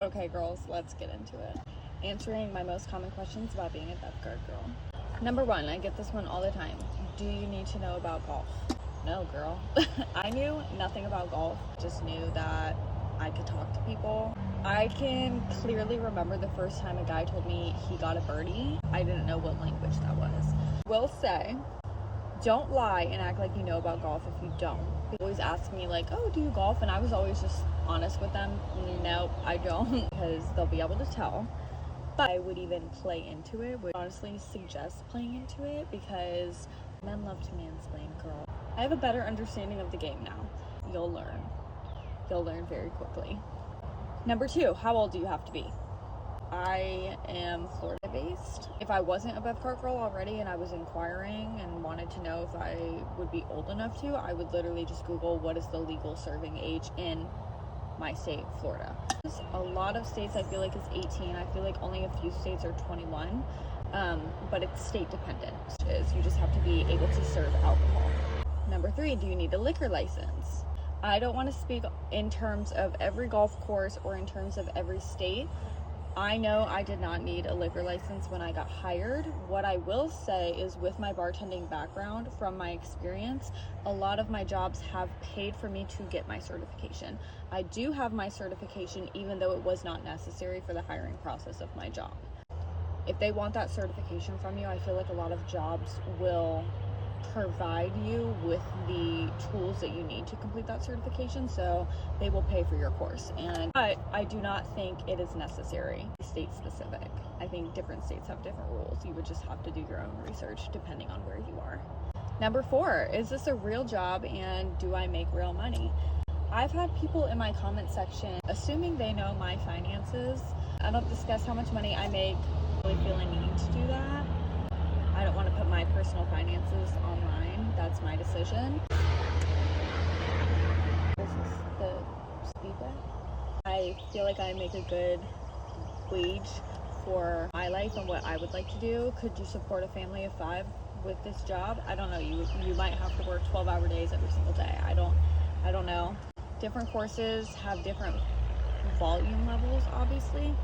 Okay, girls, let's get into it. Answering my most common questions about being a deaf guard girl. Number one, I get this one all the time. Do you need to know about golf? No, girl. I knew nothing about golf, just knew that I could talk to people. I can clearly remember the first time a guy told me he got a birdie. I didn't know what language that was. Will say, don't lie and act like you know about golf if you don't. People always ask me like, oh, do you golf? And I was always just honest with them. Nope, I don't, because they'll be able to tell. But I would even play into it, would honestly suggest playing into it, because men love to mansplain, girl. I have a better understanding of the game now. You'll learn. You'll learn very quickly. Number two, how old do you have to be? I am Florida based. If I wasn't a Bev Cart girl already and I was inquiring and wanted to know if I would be old enough to, I would literally just Google what is the legal serving age in my state, Florida. A lot of states I feel like is 18. I feel like only a few states are 21, but it's state dependent. You just have to be able to serve alcohol. Number three, do you need a liquor license? I don't want to speak in terms of every golf course or in terms of every state. I know I did not need a liquor license when I got hired. What I will say is, with my bartending background, from my experience, a lot of my jobs have paid for me to get my certification. I do have my certification even though it was not necessary for the hiring process of my job. If they want that certification from you, I feel like a lot of jobs will provide you with the tools that you need to complete that certification, so they will pay for your course. But I do not think it is necessary. State specific. I think different states have different rules. You would just have to do your own research depending on where you are. Number four, is this a real job and do I make real money? I've had people in my comment section, assuming they know my finances, I don't discuss how much money I make. I really feel I need to do that. I don't want to put my personal finances online. That's my decision. This is the speedway. I feel like I make a good wage for my life and what I would like to do. Could you support a family of 5 with this job? I don't know. You might have to work 12-hour days every single day. I don't know. Different courses have different volume levels, obviously.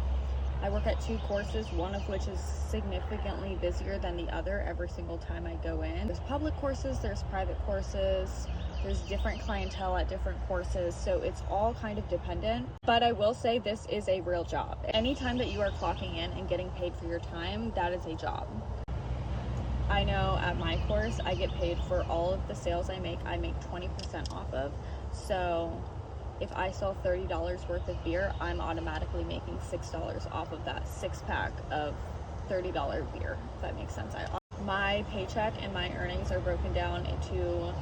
I work at 2 courses, one of which is significantly busier than the other every single time I go in. There's public courses, there's private courses, there's different clientele at different courses, so it's all kind of dependent. But I will say this is a real job. Anytime that you are clocking in and getting paid for your time, that is a job. I know at my course, I get paid for all of the sales I make 20% off of. So if I sell $30 worth of beer, I'm automatically making $6 off of that 6-pack of $30 beer, if that makes sense. My paycheck and my earnings are broken down into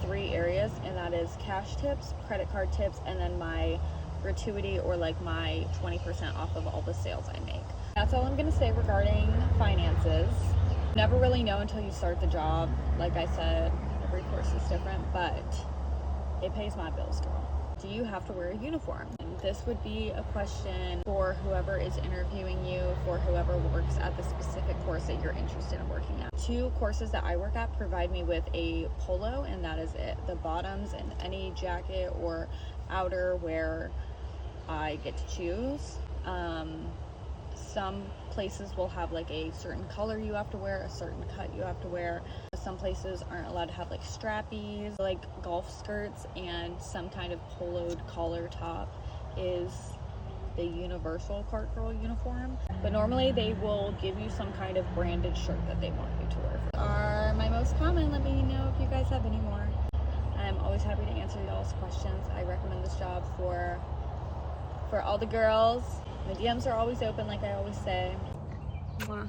3 areas, and that is cash tips, credit card tips, and then my gratuity, or like my 20% off of all the sales I make. That's all I'm gonna say regarding finances. Never really know until you start the job. Like I said, every course is different, but it pays my bills, girl. Do you have to wear a uniform? And this would be a question for whoever is interviewing you, for whoever works at the specific course that you're interested in working at. 2 courses that I work at provide me with a polo, and that is it. The bottoms and any jacket or outer wear I get to choose. Some places will have like a certain color you have to wear, a certain cut you have to wear. Some places aren't allowed to have like strappies, like golf skirts, and some kind of poloed collar top is the universal cart girl uniform. But normally they will give you some kind of branded shirt that they want you to wear. Are my most common. Let me know if you guys have any more. I'm always happy to answer y'all's questions. I recommend this job for all the girls. The DMs are always open, like I always say. Mwah.